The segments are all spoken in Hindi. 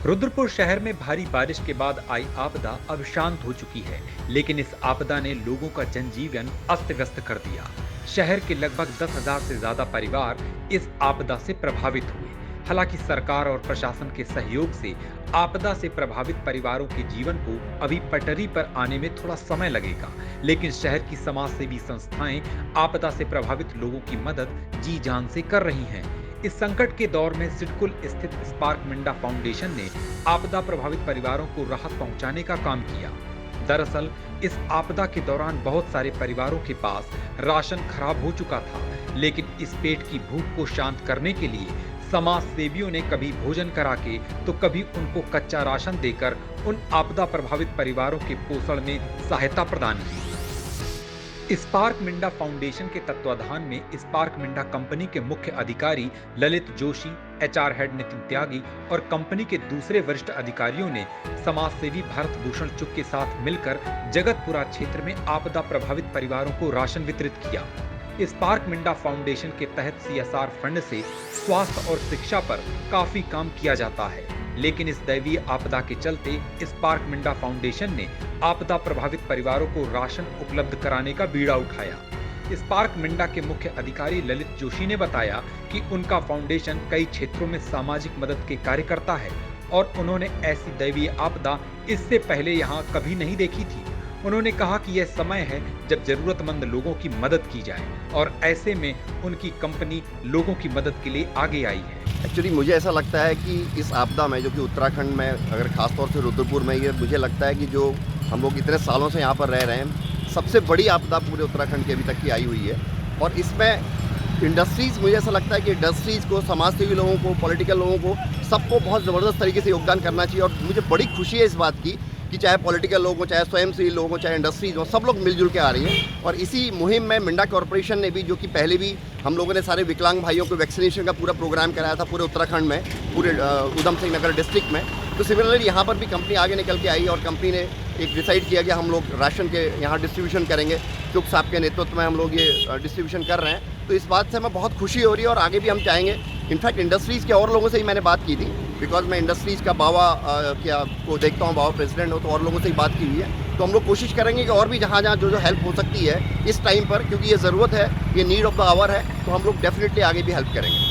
रुद्रपुर शहर में भारी बारिश के बाद आई आपदा अब शांत हो चुकी है, लेकिन इस आपदा ने लोगों का जनजीवन अस्त व्यस्त कर दिया। शहर के लगभग 10,000 से ज्यादा परिवार इस आपदा से प्रभावित हुए। हालांकि सरकार और प्रशासन के सहयोग से आपदा से प्रभावित परिवारों के जीवन को अभी पटरी पर आने में थोड़ा समय लगेगा, लेकिन शहर की समाज सेवी संस्थाएं आपदा से प्रभावित लोगों की मदद जी जान से कर रही हैं। इस संकट के दौर में सिडकुल स्थित स्पार्क मिंडा फाउंडेशन ने आपदा प्रभावित परिवारों को राहत पहुंचाने का काम किया। दरअसल इस आपदा के दौरान बहुत सारे परिवारों के पास राशन खराब हो चुका था, लेकिन इस पेट की भूख को शांत करने के लिए समाज सेवियों ने कभी भोजन करा के तो कभी उनको कच्चा राशन देकर उन आपदा प्रभावित परिवारों के पोषण में सहायता प्रदान की। स्पार्क मिंडा फाउंडेशन के तत्वाधान में स्पार्क मिंडा कंपनी के मुख्य अधिकारी ललित जोशी, एचआर हेड नितिन त्यागी और कंपनी के दूसरे वरिष्ठ अधिकारियों ने समाज सेवी भारत भूषण चुग के साथ मिलकर जगतपुरा क्षेत्र में आपदा प्रभावित परिवारों को राशन वितरित किया। स्पार्क मिंडा फाउंडेशन के तहत सीएसआर फंड से स्वास्थ्य और शिक्षा पर काफी काम किया जाता है, लेकिन इस दैवीय आपदा के चलते स्पार्क मिंडा फाउंडेशन ने आपदा प्रभावित परिवारों को राशन उपलब्ध कराने का बीड़ा उठाया। स्पार्क मिंडा के मुख्य अधिकारी ललित जोशी ने बताया कि उनका फाउंडेशन कई क्षेत्रों में सामाजिक मदद के कार्य करता है और उन्होंने ऐसी दैवीय आपदा इससे पहले यहाँ कभी नहीं देखी थी। उन्होंने कहा कि यह समय है जब जरूरतमंद लोगों की मदद की जाए और ऐसे में उनकी कंपनी लोगों की मदद के लिए आगे आई है। एक्चुअली मुझे ऐसा लगता है कि इस आपदा में, जो कि उत्तराखंड में, अगर खासतौर से रुद्रपुर में, ये मुझे लगता है कि जो हम लोग इतने सालों से यहाँ पर रह रहे हैं, सबसे बड़ी आपदा पूरे उत्तराखंड की अभी तक की आई हुई है। और इसमें इंडस्ट्रीज़, मुझे ऐसा लगता है कि इंडस्ट्रीज़ को, समाज सेवी लोगों को, पॉलिटिकल लोगों को, सबको बहुत ज़बरदस्त तरीके से योगदान करना चाहिए। और मुझे बड़ी खुशी है इस बात की कि चाहे पॉलिटिकल लोग हो, चाहे स्वयंसेवी लोग हो, चाहे इंडस्ट्रीज हो, सब लोग मिलजुल के आ रही हैं। और इसी मुहिम में मिंडा कॉरपोरेशन ने भी, जो कि पहले भी हम लोगों ने सारे विकलांग भाइयों को वैक्सीनेशन का पूरा प्रोग्राम कराया था पूरे उत्तराखंड में, पूरे उधम सिंह नगर डिस्ट्रिक्ट में, तो सिमिलरली यहाँ पर भी कंपनी आगे निकल के आई और कंपनी ने एक डिसाइड किया कि हम लोग राशन के यहाँ डिस्ट्रीब्यूशन करेंगे। चुग साहब के नेतृत्व में हम लोग ये डिस्ट्रीब्यूशन कर रहे हैं, तो इस बात से हमें बहुत खुशी हो रही है और आगे भी हम चाहेंगे। इनफैक्ट इंडस्ट्रीज़ के और लोगों से ही मैंने बात की थी, बिकॉज मैं इंडस्ट्रीज़ का बावा क्या को देखता हूँ, बावा प्रेसिडेंट हो, तो और लोगों से ही बात की हुई है। तो हम लोग कोशिश करेंगे कि और भी जहाँ जहाँ जो हेल्प हो सकती है इस टाइम पर, क्योंकि ये ज़रूरत है, ये नीड ऑफ द आवर है, तो हम लोग डेफिनेटली आगे भी हेल्प करेंगे।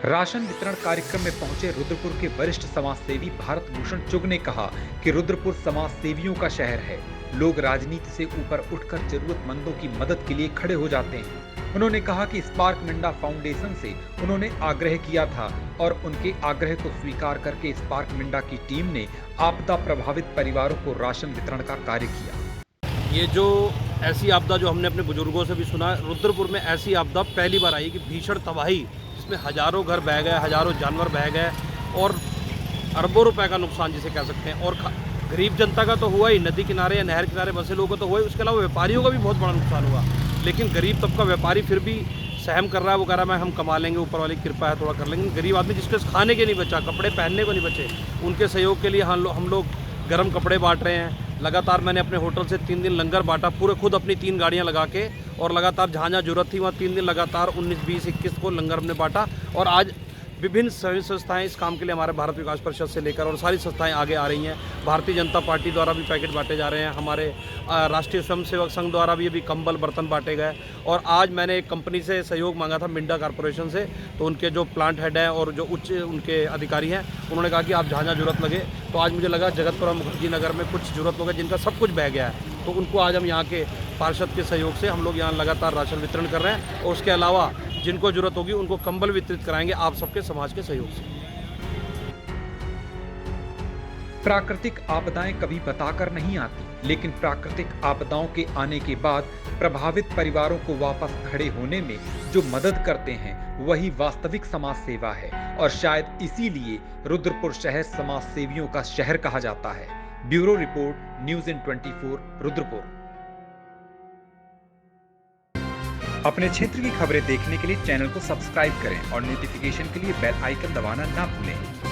राशन वितरण कार्यक्रम में पहुंचे रुद्रपुर के वरिष्ठ समाज सेवी भारत भूषण चुग ने कहा कि रुद्रपुर समाज सेवियों का शहर है। लोग राजनीति से ऊपर उठकर जरूरतमंदों की मदद के लिए खड़े हो जाते हैं। उन्होंने कहा कि स्पार्क मिंडा फाउंडेशन से उन्होंने आग्रह किया था और उनके आग्रह को स्वीकार करके स्पार्क मिंडा की टीम ने आपदा प्रभावित परिवारों को राशन वितरण का कार्य किया। ये जो ऐसी आपदा जो हमने अपने बुजुर्गों से भी सुना, रुद्रपुर में ऐसी आपदा पहली बार आई कि भीषण तबाही, जिसमें हजारों घर बह गए, हजारों जानवर बह गए और अरबों रुपए का नुकसान जिसे कह सकते हैं। और गरीब जनता का तो हुआ ही, नदी किनारे या नहर किनारे बसे लोगों का तो हुआ ही, उसके अलावा व्यापारियों का भी बहुत बड़ा नुकसान हुआ। लेकिन गरीब तबका व्यापारी फिर भी सहम कर रहा है, वो कह रहा है हम कमा लेंगे, ऊपर वाली कृपा है, थोड़ा कर लेंगे। गरीब आदमी जिसके खाने के नहीं बचा, कपड़े पहनने को नहीं बचे, उनके सहयोग के लिए हम लोग गर्म कपड़े बांट रहे हैं। लगातार मैंने अपने होटल से 3 दिन लंगर बांटा, पूरे खुद अपनी 3 गाड़ियां लगा के, और लगातार जहाँ जहाँ जरूरत थी वहाँ 3 दिन लगातार 19, 20, 21 को लंगर हमने बांटा। और आज विभिन्न स्वयं संस्थाएं इस काम के लिए, हमारे भारत विकास परिषद से लेकर और सारी संस्थाएं आगे आ रही हैं। भारतीय जनता पार्टी द्वारा भी पैकेट बांटे जा रहे हैं, हमारे राष्ट्रीय स्वयंसेवक संघ द्वारा भी अभी कंबल बर्तन बांटे गए। और आज मैंने एक कंपनी से सहयोग मांगा था, मिंडा कॉरपोरेशन से, तो उनके जो प्लांट हेड हैं और जो उच्च उनके अधिकारी हैं, उन्होंने कहा कि आप जहाँ जहाँ जरूरत लगे, तो आज मुझे लगा जगतपुरा मुखर्जी नगर में कुछ जरूरत लोग हैं जिनका सब कुछ बह गया है, तो उनको आज हम यहाँ के पार्षद के सहयोग से हम लोग यहाँ लगातार राशन वितरण कर रहे हैं। और उसके अलावा जिनको जरूरत होगी उनको कंबल वितरित कराएंगे आप सबके समाज के सहयोग से। प्राकृतिक आपदाएं कभी बताकर नहीं आती, लेकिन प्राकृतिक आपदाओं के आने के बाद प्रभावित परिवारों को वापस खड़े होने में जो मदद करते हैं, वही वास्तविक समाज सेवा है। और शायद इसीलिए रुद्रपुर शहर समाज सेवियों का शहर कहा जाता है। ब्यूरो रिपोर्ट, न्यूज़ इन 24 रुद्रपुर। अपने क्षेत्र की खबरें देखने के लिए चैनल को सब्सक्राइब करें और नोटिफिकेशन के लिए बेल आइकन दबाना ना भूलें।